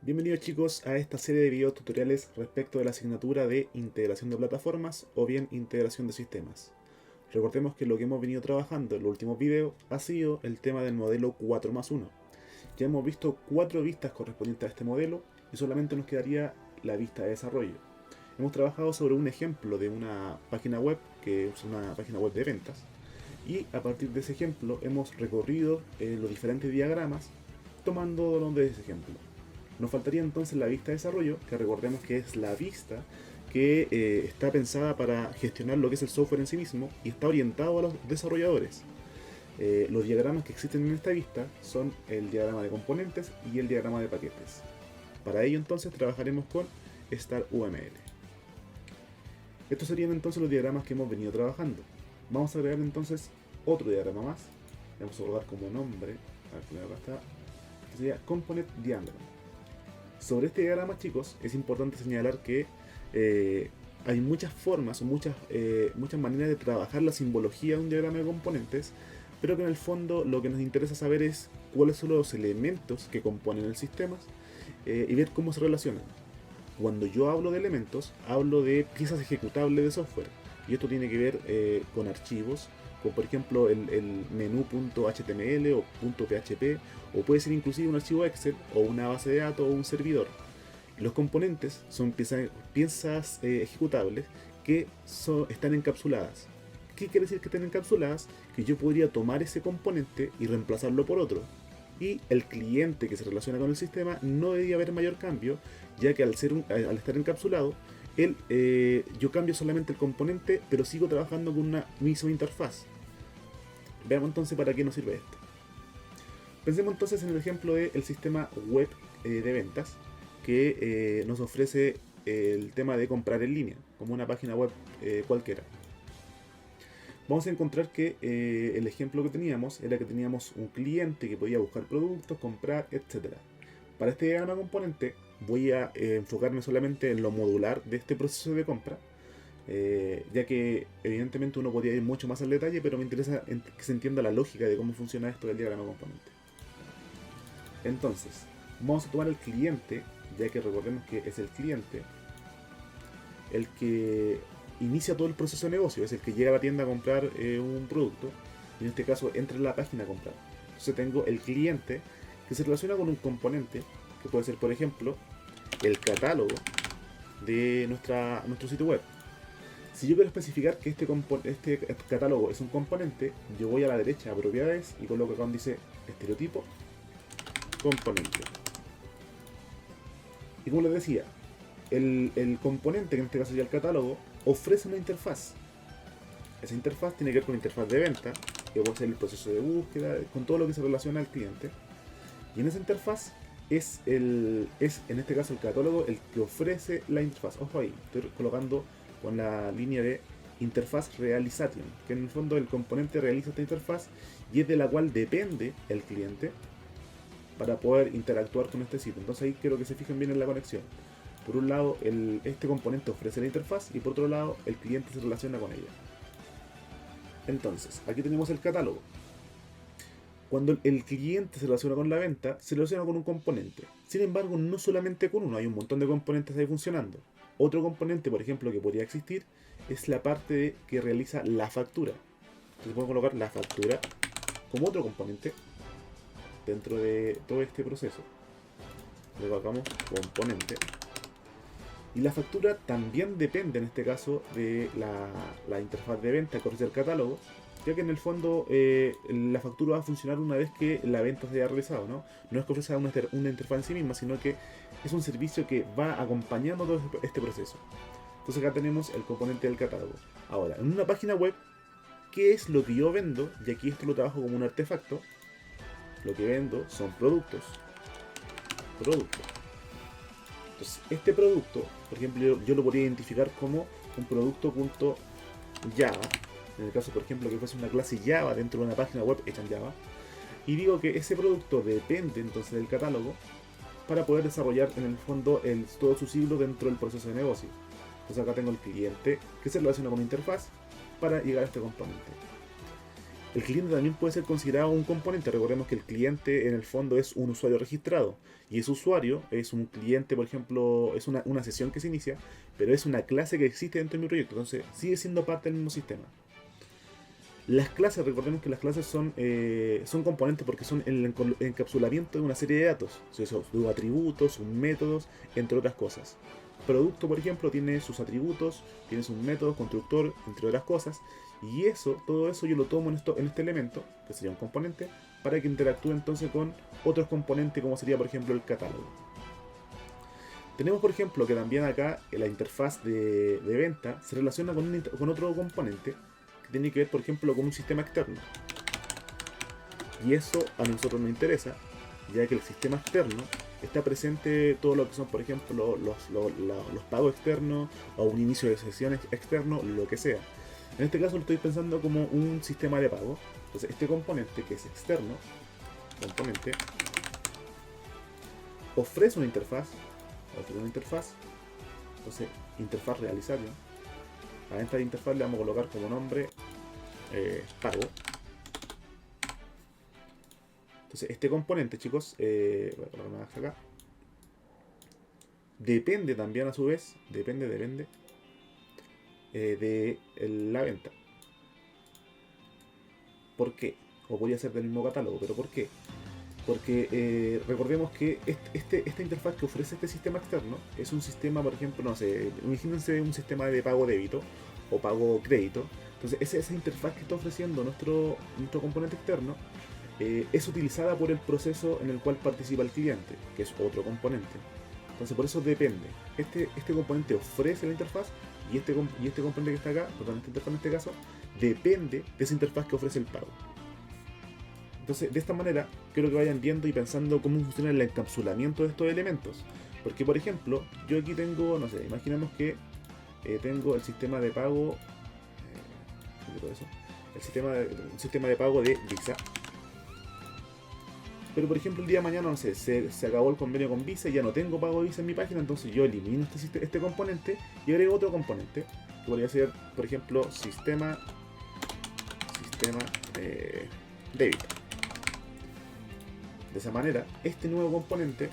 Bienvenidos chicos a esta serie de video tutoriales respecto de la asignatura de integración de plataformas o bien integración de sistemas. Recordemos que lo que hemos venido trabajando en los últimos videos ha sido el tema del modelo 4+1. Ya hemos visto 4 vistas correspondientes a este modelo y solamente nos quedaría la vista de desarrollo. Hemos trabajado sobre un ejemplo de una página web, que es una página web de ventas, y a partir de ese ejemplo hemos recorrido los diferentes diagramas tomando de ese ejemplo. Nos faltaría entonces la vista de desarrollo, que recordemos que es la vista que está pensada para gestionar lo que es el software en sí mismo y está orientado a los desarrolladores. Los diagramas que existen en esta vista son el diagrama de componentes y el diagrama de paquetes. Para ello entonces trabajaremos con StarUML. Estos serían entonces los diagramas que hemos venido trabajando. Vamos a agregar entonces otro diagrama más. Vamos a colocar como nombre, acá está, que sería Component Diagram. Sobre este diagrama, chicos, es importante señalar que hay muchas formas o muchas maneras de trabajar la simbología de un diagrama de componentes, pero que en el fondo lo que nos interesa saber es cuáles son los elementos que componen el sistema y ver cómo se relacionan. Cuando yo hablo de elementos, hablo de piezas ejecutables de software, y esto tiene que ver con archivos, como por ejemplo el menú.html o .php, o puede ser inclusive un archivo Excel o una base de datos o un servidor. Los componentes son piezas ejecutables que están encapsuladas. ¿Qué quiere decir que estén encapsuladas? Que yo podría tomar ese componente y reemplazarlo por otro. Y el cliente que se relaciona con el sistema no debería haber mayor cambio, ya que al estar encapsulado, yo cambio solamente el componente, pero sigo trabajando con una misma interfaz. Veamos entonces para qué nos sirve esto. Pensemos entonces en el ejemplo del sistema web de ventas que nos ofrece el tema de comprar en línea, como una página web cualquiera. Vamos a encontrar que el ejemplo que teníamos era que teníamos un cliente que podía buscar productos, comprar, etc. Para este diagrama componente voy a enfocarme solamente en lo modular de este proceso de compra, ya que evidentemente uno podría ir mucho más al detalle, pero me interesa que se entienda la lógica de cómo funciona esto del diagrama componente. Entonces, vamos a tomar el cliente, ya que recordemos que es el cliente el que inicia todo el proceso de negocio, es el que llega a la tienda a comprar un producto, y en este caso entra en la página a comprar. Entonces tengo el cliente que se relaciona con un componente, que puede ser por ejemplo el catálogo de nuestro sitio web. Si yo quiero especificar que este catálogo es un componente, yo voy a la derecha a propiedades y coloco acá donde dice estereotipo componente. Y como les decía, el componente, que en este caso sería el catálogo, ofrece una interfaz. Esa interfaz tiene que ver con la interfaz de venta, que puede ser el proceso de búsqueda, con todo lo que se relaciona al cliente. Y en esa interfaz es en este caso el catálogo el que ofrece la interfaz. Ojo ahí, estoy colocando con la línea de interfaz realization, que en el fondo el componente realiza esta interfaz y es de la cual depende el cliente para poder interactuar con este sitio. Entonces ahí quiero que se fijen bien en la conexión. Por un lado, este componente ofrece la interfaz y por otro lado, el cliente se relaciona con ella. Entonces, aquí tenemos el catálogo. Cuando el cliente se relaciona con la venta, se relaciona con un componente. Sin embargo, no solamente con uno, hay un montón de componentes ahí funcionando. Otro componente, por ejemplo, que podría existir, es la parte que realiza la factura. Entonces podemos colocar la factura como otro componente dentro de todo este proceso. Le colocamos componente. Y la factura también depende en este caso de la interfaz de venta que ofrece el catálogo, ya que en el fondo la factura va a funcionar una vez que la venta se haya realizado, ¿no? No es que ofrezca una interfaz en sí misma, sino que es un servicio que va acompañando todo este proceso. Entonces acá tenemos el componente del catálogo. Ahora, en una página web, ¿qué es lo que yo vendo? Y aquí esto lo trabajo como un artefacto. Lo que vendo son productos. Entonces, este producto, por ejemplo, yo lo podría identificar como un producto.java. En el caso, por ejemplo, que fuese una clase Java dentro de una página web hecha en Java. Y digo que ese producto depende entonces del catálogo para poder desarrollar en el fondo todo su ciclo dentro del proceso de negocio. Entonces acá tengo el cliente que se relaciona con la interfaz para llegar a este componente. El cliente también puede ser considerado un componente. Recordemos que el cliente en el fondo es un usuario registrado. Y ese usuario es un cliente, por ejemplo, es una sesión que se inicia, pero es una clase que existe dentro de mi proyecto. Entonces sigue siendo parte del mismo sistema. Las clases, recordemos que las clases son componentes porque son el encapsulamiento de una serie de datos. Sus atributos, sus métodos, entre otras cosas. Producto, por ejemplo, tiene sus atributos, tiene sus métodos, constructor, entre otras cosas. Y todo eso yo lo tomo en este elemento, que sería un componente, para que interactúe entonces con otros componentes, como sería, por ejemplo, el catálogo. Tenemos, por ejemplo, que también acá la interfaz de venta se relaciona con otro componente que tiene que ver, por ejemplo, con un sistema externo. Y eso a nosotros nos interesa, ya que el sistema externo está presente todo lo que son, por ejemplo, los pagos externos o un inicio de sesión externo, lo que sea. En este caso lo estoy pensando como un sistema de pago. Entonces este componente que es externo, ofrece una interfaz. Entonces, interfaz realizable. A esta interfaz le vamos a colocar como nombre pago. Entonces este componente, chicos, voy a colocar una acá. Depende también a su vez, depende de la venta. ¿Por qué? O podría ser del mismo catálogo, pero ¿por qué? Porque recordemos que esta interfaz que ofrece este sistema externo es un sistema, por ejemplo, no sé, imagínense un sistema de pago débito o pago crédito. Entonces esa interfaz que está ofreciendo nuestro componente externo es utilizada por el proceso en el cual participa el cliente, que es otro componente. Entonces por eso depende. Este componente ofrece la interfaz y este componente que está acá, totalmente interfaz en este caso, depende de esa interfaz que ofrece el pago. Entonces, de esta manera, quiero que vayan viendo y pensando cómo funciona el encapsulamiento de estos elementos. Porque, por ejemplo, yo aquí tengo, no sé, imaginemos que tengo el sistema de pago, un sistema de pago de Visa. Pero, por ejemplo, el día de mañana, no sé, se acabó el convenio con Visa y ya no tengo pago de Visa en mi página, entonces yo elimino este componente y agrego otro componente, que podría ser, por ejemplo, sistema débito. De esa manera, este nuevo componente,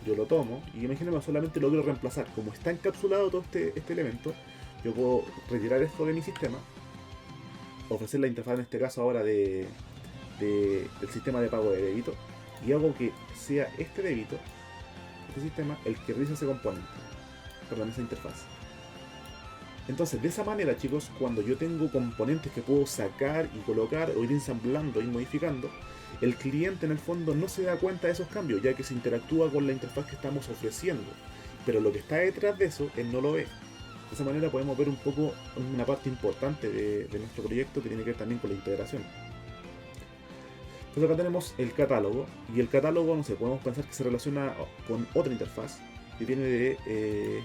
yo lo tomo y imaginemos solamente lo quiero reemplazar. Como está encapsulado todo este elemento, yo puedo retirar esto de mi sistema, ofrecer la interfaz en este caso ahora del sistema de pago de débito y hago que sea este débito, este sistema, el que realiza ese componente, perdón, esa interfaz. Entonces, de esa manera, chicos, cuando yo tengo componentes que puedo sacar y colocar o ir ensamblando y modificando, el cliente en el fondo no se da cuenta de esos cambios, ya que se interactúa con la interfaz que estamos ofreciendo. Pero lo que está detrás de eso, él no lo ve. De esa manera podemos ver un poco una parte importante de nuestro proyecto que tiene que ver también con la integración. Entonces acá tenemos el catálogo, y el catálogo, no sé, podemos pensar que se relaciona con otra interfaz que viene de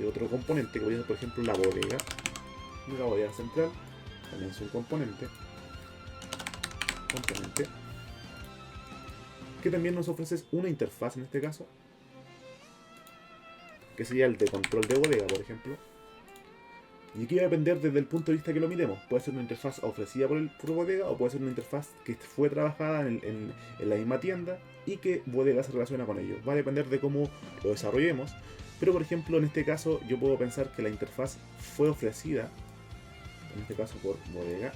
otro componente, que podría ser por ejemplo la bodega central, también es un componente que también nos ofrece una interfaz en este caso, que sería el de control de bodega, por ejemplo. Y aquí va a depender desde el punto de vista que lo miremos. Puede ser una interfaz ofrecida por bodega o puede ser una interfaz que fue trabajada en la misma tienda y que bodega se relaciona con ello. Va a depender de cómo lo desarrollemos. Pero por ejemplo, en este caso yo puedo pensar que la interfaz fue ofrecida, en este caso por bodega,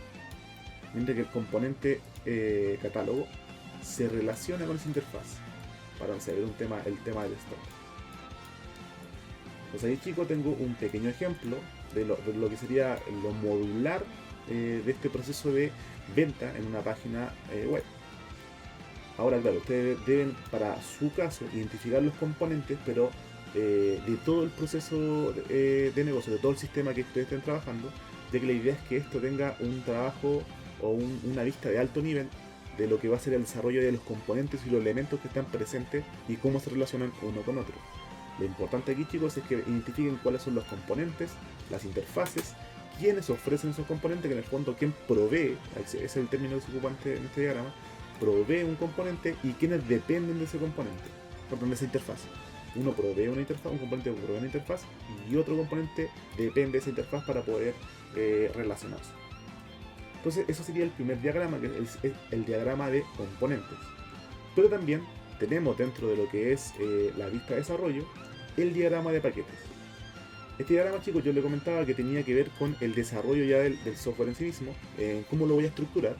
mientras que el componente catálogo se relaciona con esa interfaz para ver el tema del stock. Pues ahí, chicos, tengo un pequeño ejemplo de lo que sería lo modular de este proceso de venta en una página web. Ahora, claro, ustedes deben, para su caso, identificar los componentes, pero de todo el proceso de negocio, de todo el sistema que ustedes estén trabajando, ya que la idea es que esto tenga un trabajo o una vista de alto nivel de lo que va a ser el desarrollo de los componentes y los elementos que están presentes y cómo se relacionan uno con otro. Lo importante aquí, chicos, es que identifiquen cuáles son los componentes, las interfaces, quiénes ofrecen esos componentes, que en el fondo quién provee, ese es el término que se ocupa en este diagrama, provee un componente y quiénes dependen de ese componente, perdón, de esa interfaz. Uno provee una interfaz, un componente provee una interfaz y otro componente depende de esa interfaz para poder relacionarse. Entonces eso sería el primer diagrama, que es el diagrama de componentes. Pero también tenemos dentro de lo que es la vista de desarrollo el diagrama de paquetes. Este diagrama, chicos, yo le comentaba que tenía que ver con el desarrollo ya del software en sí mismo, cómo lo voy a estructurar,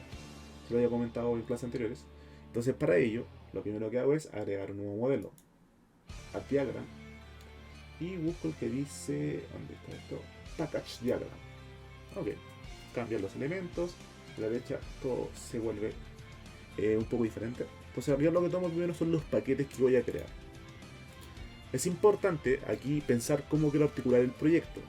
se lo había comentado en clases anteriores. Entonces para ello, lo primero que hago es agregar un nuevo modelo, Add Diagram, y busco el que dice, ¿dónde está esto? Package Diagram. Ok, cambian los elementos, a la derecha todo se vuelve un poco diferente. Entonces arriba lo que tomo primero son los paquetes que voy a crear. Es importante aquí pensar cómo quiero articular el proyecto.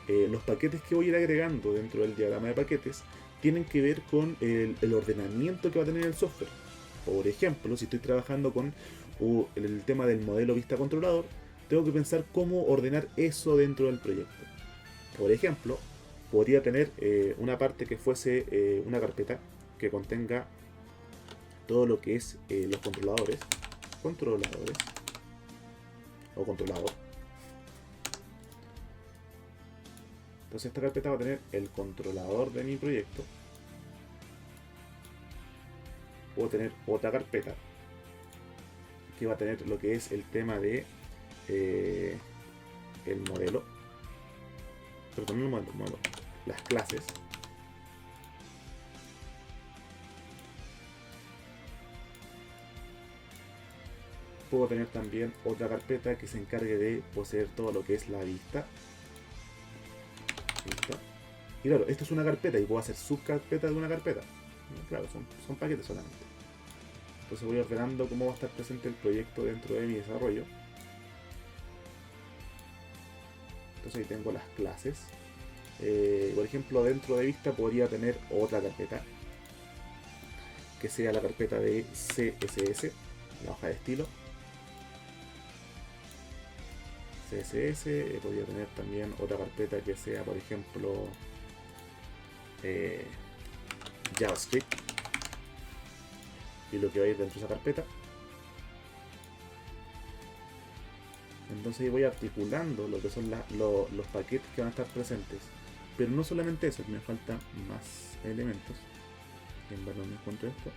Los paquetes que voy a ir agregando dentro del diagrama de paquetes tienen que ver con el ordenamiento que va a tener el software. Por ejemplo, si estoy trabajando con el tema del modelo vista controlador, tengo que pensar cómo ordenar eso dentro del proyecto. Por ejemplo, podría tener una parte que fuese una carpeta que contenga todo lo que es los controladores o controlador. Entonces esta carpeta va a tener el controlador de mi proyecto. Puedo tener otra carpeta que va a tener lo que es el tema de el modelo, perdón, el modelo, las clases. Puedo tener también otra carpeta que se encargue de poseer todo lo que es la vista. Y claro, esto es una carpeta y puedo hacer subcarpeta de una carpeta. Claro, son paquetes solamente. Entonces voy ordenando cómo va a estar presente el proyecto dentro de mi desarrollo. Entonces ahí tengo las clases. Por ejemplo, dentro de vista podría tener otra carpeta que sea la carpeta de CSS, la hoja de estilo. CSS, podría tener también otra carpeta que sea, por ejemplo, JavaScript, y lo que va a ir dentro de esa carpeta. Entonces ahí voy articulando lo que son los paquetes que van a estar presentes. Pero no solamente eso, me faltan más elementos. En verdad no encuentro esto.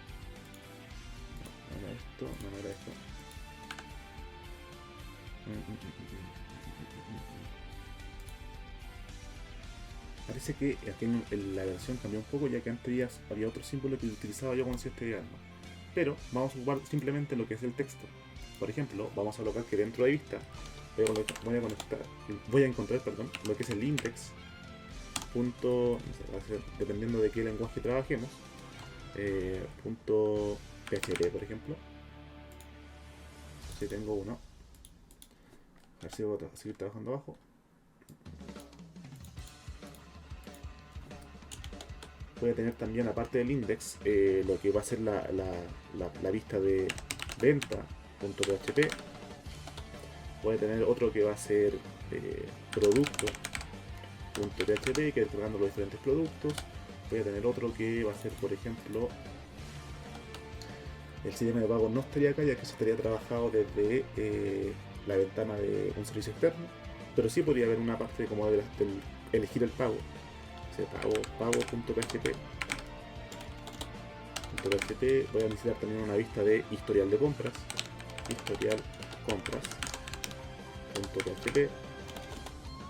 No era esto, no era esto. Parece que aquí en la versión cambió un poco, ya que antes había otro símbolo que utilizaba yo cuando hacía este diagrama. Pero vamos a ocupar simplemente lo que es el texto. Por ejemplo, vamos a colocar que dentro de vista voy a encontrar lo que es el index. Punto, no sé, va a ser, dependiendo de qué lenguaje trabajemos, punto PHP, por ejemplo. Si tengo uno, a ver si voy a seguir trabajando abajo. Voy a tener también, aparte del index, lo que va a ser la vista de venta.php. Voy a tener otro que va a ser producto.php, que es cargando los diferentes productos. Voy a tener otro que va a ser, por ejemplo, el sistema de pago no estaría acá, ya que eso estaría trabajado desde la ventana de un servicio externo, pero sí podría haber una parte como del elegir el pago. Pago.php. Voy a necesitar también una vista de historial de compras. Historial.compras.php.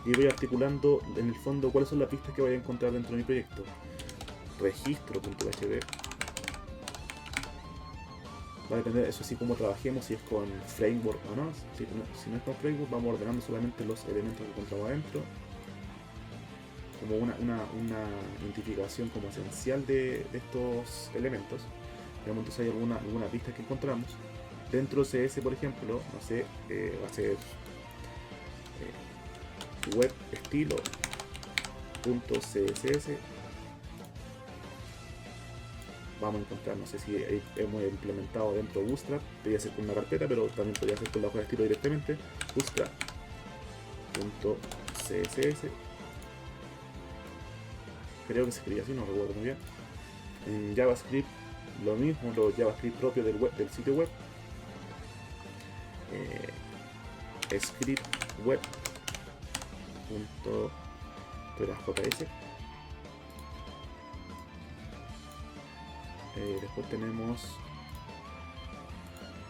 Y voy articulando en el fondo cuáles son las pistas que voy a encontrar dentro de mi proyecto. Registro.php. Va a depender, eso sí, cómo trabajemos, si es con framework o no. Si no es con framework, vamos ordenando solamente los elementos que encontramos adentro, como una identificación como esencial de estos elementos. Digamos, entonces hay alguna pista que encontramos. Dentro de CS, por ejemplo, no sé, va a ser web estilo.css. Vamos a encontrar, no sé si hemos implementado dentro de Bootstrap, podría ser con una carpeta, pero también podría ser con la hoja de estilo directamente. Bootstrap.css. Creo que se escribía así, no recuerdo muy bien. En JavaScript, lo mismo, los JavaScript propios del sitio web. Script web. .js. Después tenemos,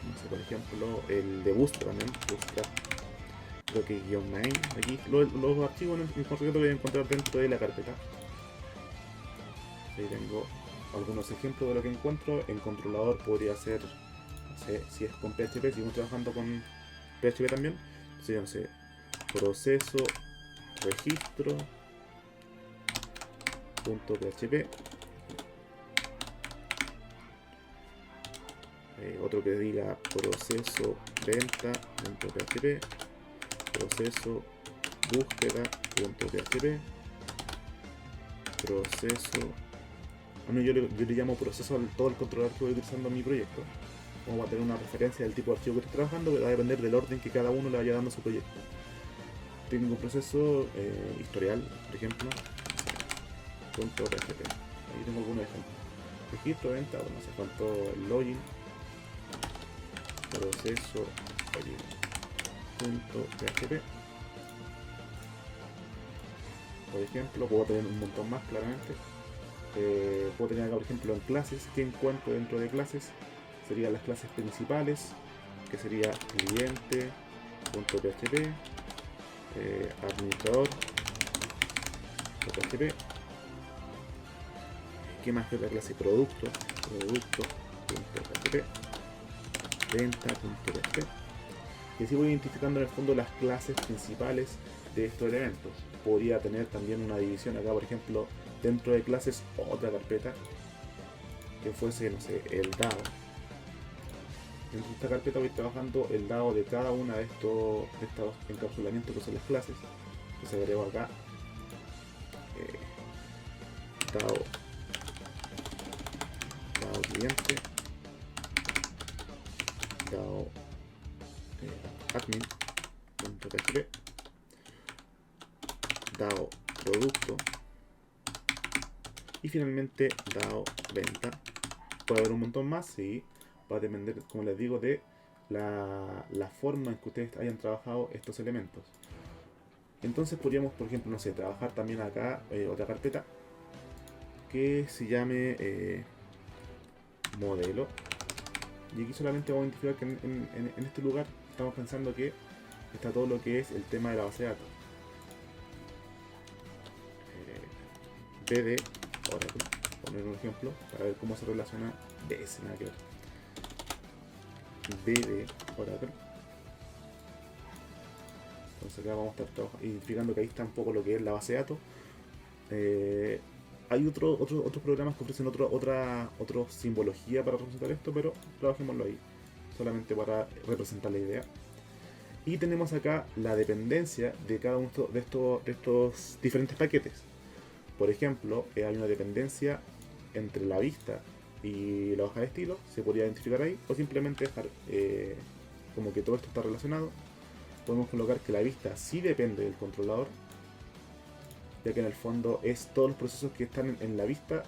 no sé, por ejemplo, el de Bootstrap también. Bootstrap, creo que guión main. Aquí los archivos en concreto voy a encontrar dentro de la carpeta. Ahí tengo algunos ejemplos de lo que encuentro. En controlador podría ser, no sé, si es con PHP, si estamos trabajando con PHP también, sería, no sé, proceso registro .php. Otro que diga proceso venta.php, proceso búsqueda.php, proceso... Bueno, yo le llamo proceso a todo el controlador que voy utilizando en mi proyecto. Vamos a tener una referencia del tipo de archivo que estoy trabajando, pero va a depender del orden que cada uno le vaya dando a su proyecto. Tengo un proceso historial, por ejemplo, .php. Ahí tengo algunos ejemplos. Registro, venta, bueno, hace falta el login, proceso login.php. Por ejemplo, puedo tener un montón más claramente. Puedo tener acá, por ejemplo, en clases. ¿Qué encuentro dentro de clases? Serían las clases principales, que sería cliente.php, administrador.php. ¿Qué más que otra clase? Producto.php, venta.php. Y así voy identificando en el fondo las clases principales de estos elementos. Podría tener también una división acá, por ejemplo, dentro de clases otra carpeta que fuese, no sé, el DAO. Dentro de esta carpeta voy trabajando el DAO de cada una de estos encapsulamientos que son las clases. Entonces agrego acá DAO cliente, DAO admin.php, DAO producto y finalmente DAO venta. Puede haber un montón más, sí. Va a depender, como les digo, de la forma en que ustedes hayan trabajado estos elementos. Entonces podríamos, por ejemplo, no sé, trabajar también acá otra carpeta que se llame modelo. Y aquí solamente vamos a identificar que en este lugar estamos pensando que está todo lo que es el tema de la base de datos. BD Oracle, poner un ejemplo para ver cómo se relaciona BS, nada que ver. BD Oracle. Entonces acá vamos a estar identificando que ahí está un poco lo que es la base de datos. Hay otros programas que ofrecen otra simbología para representar esto, pero trabajémoslo ahí, solamente para representar la idea. Y tenemos acá la dependencia de cada uno de estos diferentes paquetes. Por ejemplo, hay una dependencia entre la vista y la hoja de estilo, se podría identificar ahí, o simplemente dejar como que todo esto está relacionado. Podemos colocar que la vista sí depende del controlador, ya que en el fondo es todos los procesos que están en la vista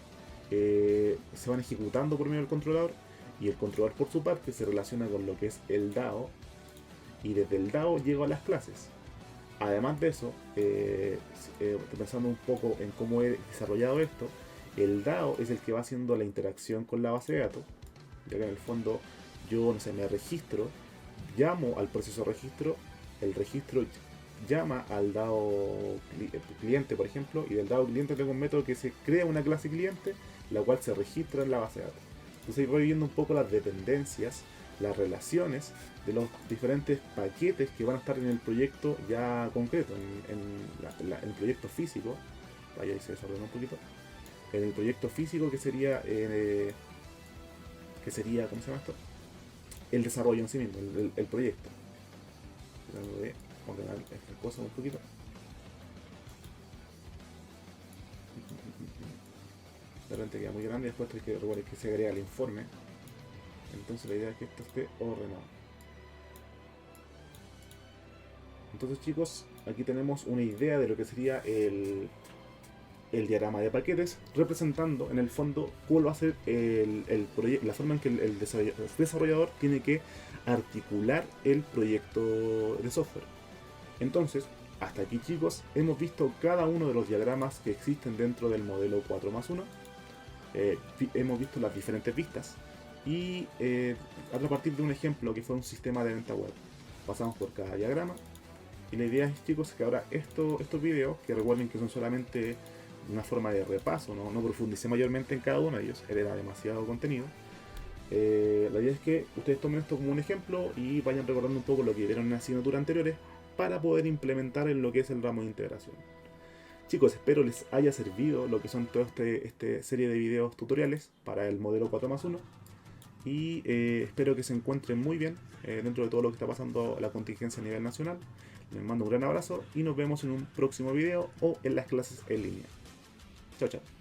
se van ejecutando por medio del controlador, y el controlador por su parte se relaciona con lo que es el DAO, y desde el DAO llego a las clases. Además de eso, pensando un poco en cómo he desarrollado esto, el DAO es el que va haciendo la interacción con la base de datos, ya que en el fondo yo, no sé, me registro, llamo al proceso registro, el registro llama al DAO cliente, por ejemplo, y del DAO cliente tengo un método que se crea una clase cliente, la cual se registra en la base de datos. Entonces voy viendo un poco las dependencias, las relaciones de los diferentes paquetes que van a estar en el proyecto ya concreto, en el proyecto físico. Vaya, ahí se desordenó un poquito. En el proyecto físico que sería, ¿cómo se llama esto? El desarrollo en sí mismo, el proyecto. Tratando de ordenar estas cosas un poquito. De repente queda muy grande y después hay que recordar que se agrega el informe. Entonces la idea es que esto esté ordenado. Entonces, chicos, aquí tenemos una idea de lo que sería el diagrama de paquetes, representando en el fondo cuál va a ser la forma en que el desarrollador tiene que articular el proyecto de software. Entonces, hasta aquí, chicos, hemos visto cada uno de los diagramas que existen dentro del modelo 4+1. hemos visto las diferentes vistas y a partir de un ejemplo que fue un sistema de venta web. Pasamos por cada diagrama y la idea es, chicos, que ahora estos videos, que recuerden que son solamente una forma de repaso, no profundicé mayormente en cada uno de ellos, era demasiado contenido. La idea es que ustedes tomen esto como un ejemplo y vayan recordando un poco lo que vieron en asignaturas anteriores para poder implementar en lo que es el ramo de integración. Chicos, espero les haya servido lo que son toda esta serie de videos tutoriales para el modelo 4+1 y espero que se encuentren muy bien dentro de todo lo que está pasando la contingencia a nivel nacional. Les mando un gran abrazo y nos vemos en un próximo video o en las clases en línea. Chao, chao.